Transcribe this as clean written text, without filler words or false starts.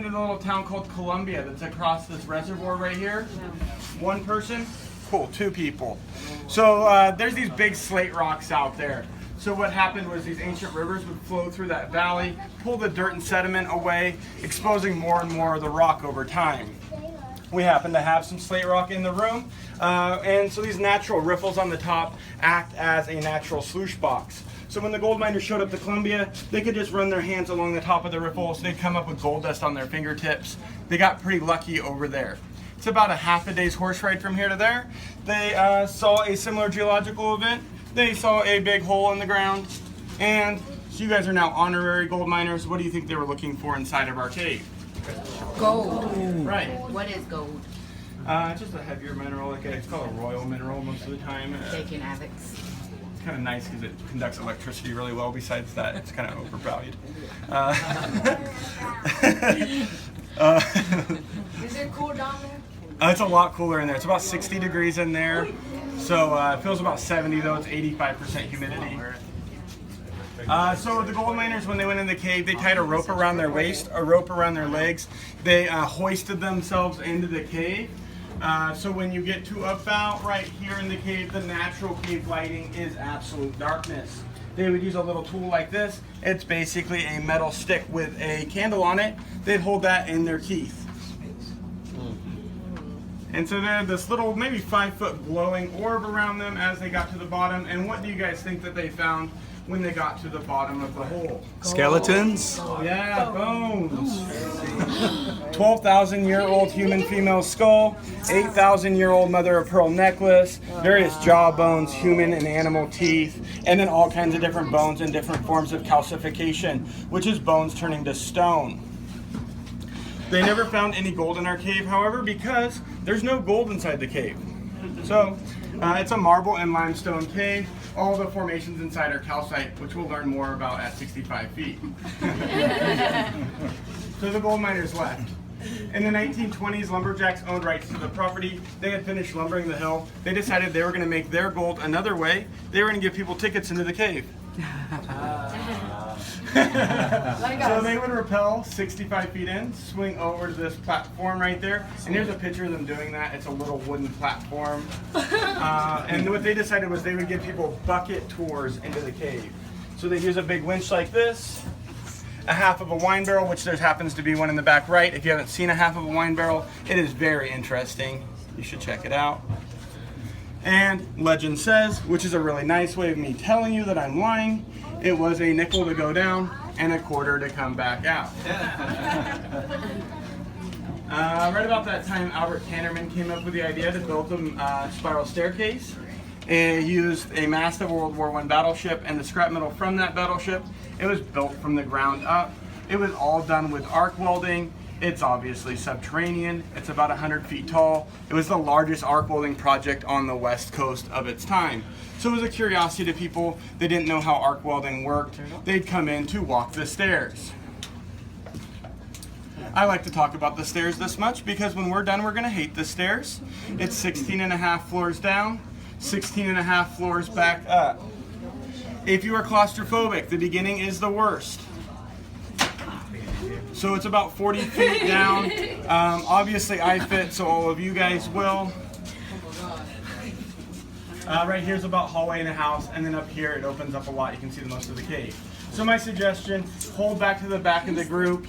to the little town called Columbia that's across this reservoir right here? One person? Cool, 2 people. So there's these big slate rocks out there. So what happened was these ancient rivers would flow through that valley, pull the dirt and sediment away, exposing more and more of the rock over time. We happen to have some slate rock in the room, and so these natural riffles on the top act as a natural sluice box. So when the gold miners showed up to Columbia, they could just run their hands along the top of the riffles. They'd come up with gold dust on their fingertips. They got pretty lucky over there. It's about a half a day's horse ride from here to there. They saw a similar geological event. They saw a big hole in the ground, and so you guys are now honorary gold miners. What do you think they were looking for inside of our cave? Gold. Right. What is gold? It's just a heavier mineral. It's called a royal mineral most of the time. Taking Avix. It's kind of nice because it conducts electricity really well. Besides that, it's kind of overvalued. Is it cool down there? It's a lot cooler in there. It's about 60 degrees in there. So it feels about 70 though. It's 85% humidity. So the gold miners, when they went in the cave, they tied a rope around their waist, a rope around their legs. They hoisted themselves into the cave. So when you get to about right here in the cave, the natural cave lighting is absolute darkness. They would use a little tool like this. It's basically a metal stick with a candle on it. They'd hold that in their teeth. And so they had this little, maybe 5-foot glowing orb around them as they got to the bottom. And what do you guys think that they found when they got to the bottom of the hole? Skeletons? Yeah, bones. 12,000-year-old human female skull, 8,000-year-old mother of pearl necklace, various jaw bones, human and animal teeth, and then all kinds of different bones and different forms of calcification, which is bones turning to stone. They never found any gold in our cave, however, because there's no gold inside the cave. So it's a marble and limestone cave. All the formations inside are calcite, which we'll learn more about at 65 feet. So the gold miners left. In the 1920s, lumberjacks owned rights to the property. They had finished lumbering the hill. They decided they were going to make their gold another way. They were going to give people tickets into the cave. So they would rappel 65 feet in, swing over to this platform right there, and here's a picture of them doing that. It's a little wooden platform. And what they decided was they would give people bucket tours into the cave. So they'd use a big winch like this, a half of a wine barrel, which there happens to be one in the back right. If you haven't seen a half of a wine barrel, it is very interesting. You should check it out. And legend says, which is a really nice way of me telling you that I'm lying, it was a nickel to go down and a quarter to come back out. Right about that time, Albert Tannerman came up with the idea to build a spiral staircase. It used a mast of a World War I battleship and the scrap metal from that battleship. It was built from the ground up. It was all done with arc welding. It's obviously subterranean. It's about 100 feet tall. It was the largest arc welding project on the west coast of its time. So it was a curiosity to people. They didn't know how arc welding worked. They'd come in to walk the stairs. I like to talk about the stairs this much because when we're done, we're going to hate the stairs. It's 16 and a half floors down, 16 and a half floors back up. If you are claustrophobic, the beginning is the worst. So it's about 40 feet down. Obviously I fit, so all of you guys will. Right here's about hallway in the house, and then up here it opens up a lot. You can see the most of the cave. So my suggestion, hold back to the back of the group.